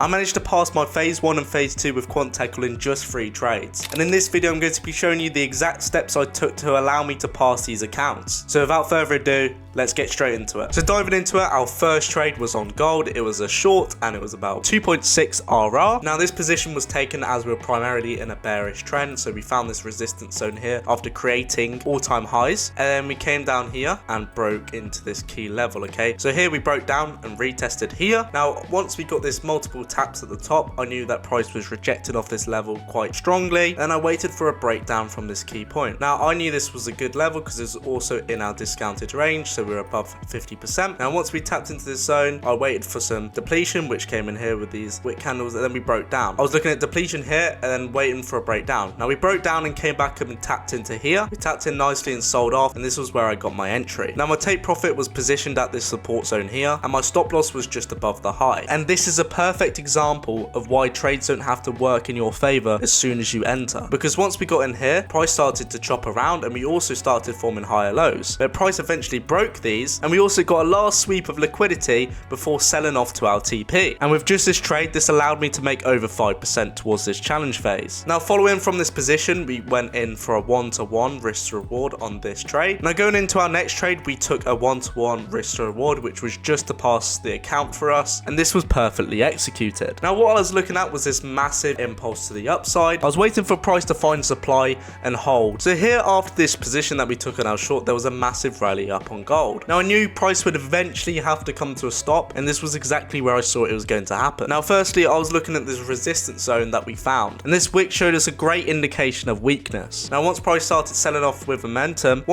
I managed to pass my phase 1 and phase 2 with QuantTekel in just 3 trades. And in this video I'm going to be showing you the exact steps I took to allow me to pass these accounts. So without further ado, let's get straight into it. So diving into it, our first trade was on gold. It was a short and it was about 2.6 RR. Now this position was taken as we were primarily in a bearish trend. So we found this resistance zone here after creating all-time highs. And then we came down here and broke into this key level, okay? So here we broke down and retested here. Now once we got this multiple taps at the top, I knew that price was rejected off this level quite strongly, and I waited for a breakdown from this key point. Now I knew this was a good level because it's also in our discounted range, so we're above 50%. Now once we tapped into this zone, I waited for some depletion, which came in here with these wick candles, and then we broke down. I was looking at depletion here and then waiting for a breakdown. Now we broke down and came back up and tapped into here. We tapped in nicely and sold off, and this was where I got my entry. Now my take profit was positioned at this support zone here, and my stop loss was just above the high. And this is a perfect example of why trades don't have to work in your favor as soon as you enter, because once we got in here, price started to chop around and we also started forming higher lows, but price eventually broke these, and we also got a last sweep of liquidity before selling off to our TP. And with just this trade, this allowed me to make over 5% towards this challenge phase. Now following from this position, we went in for a 1-to-1 risk to reward on this trade. Now going into our next trade, we took a 1-to-1 risk to reward, which was just to pass the account for us, and this was perfectly executed. Now what I was looking at was this massive impulse to the upside. I was waiting for price to find supply and hold. So here after this position that we took on our short, there was a massive rally up on gold. Now I knew price would eventually have to come to a stop, and this was exactly where I saw it was going to happen. Now firstly, I was looking at this resistance zone that we found, and this wick showed us a great indication of weakness. Now once price started selling off with momentum,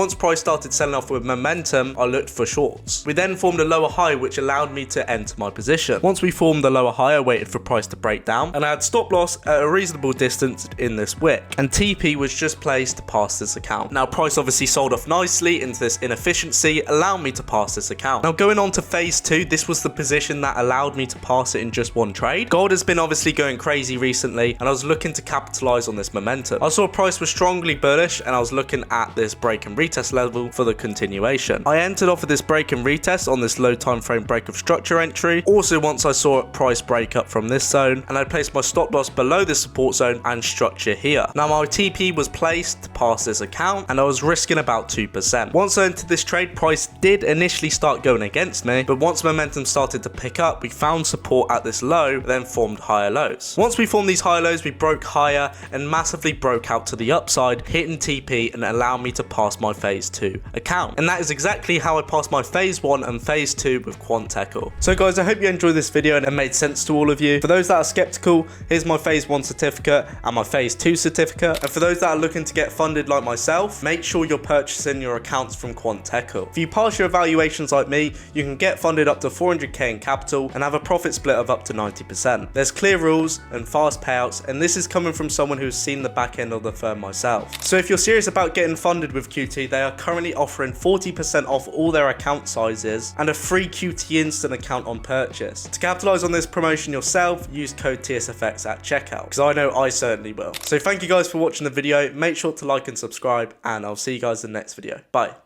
I looked for shorts. We then formed a lower high, which allowed me to enter my position. Once we formed the lower high, I waited for price to break down, and I had stop loss at a reasonable distance in this wick, and TP was just placed to pass this account. Now price obviously sold off nicely into this inefficiency, allowing me to pass this account. Now going on to phase 2, this was the position that allowed me to pass it in just one trade. Gold has been obviously going crazy recently, and I was looking to capitalize on this momentum. I saw price was strongly bullish, and I was looking at this break and retest level for the continuation. I entered off of this break and retest on this low time frame break of structure entry. Also once I saw price break up from this zone, and I placed my stop loss below this support zone and structure here. Now my TP was placed to pass this account, and I was risking about 2%. Once I entered this trade, price did initially start going against me, but once momentum started to pick up, we found support at this low, then formed higher lows. Once we formed these higher lows, we broke higher and massively broke out to the upside, hitting TP and allowed me to pass my phase 2 account. And that is exactly how I passed my phase 1 and phase 2 with QuantTekel. So guys, I hope you enjoyed this video and it made sense to all of you. For those that are skeptical, here's my phase 1 certificate and my phase 2 certificate. And for those that are looking to get funded like myself, make sure you're purchasing your accounts from QuantTekel. If you pass your evaluations like me, you can get funded up to 400k in capital and have a profit split of up to 90%. There's clear rules and fast payouts, and this is coming from someone who's seen the back end of the firm myself. So if you're serious about getting funded with QT, they are currently offering 40% off all their account sizes and a free QT instant account on purchase. To capitalize on this promotion yourself, use code TSFX at checkout, because I know I certainly will. So thank you guys for watching the video. Make sure to like and subscribe, and I'll see you guys in the next video. Bye.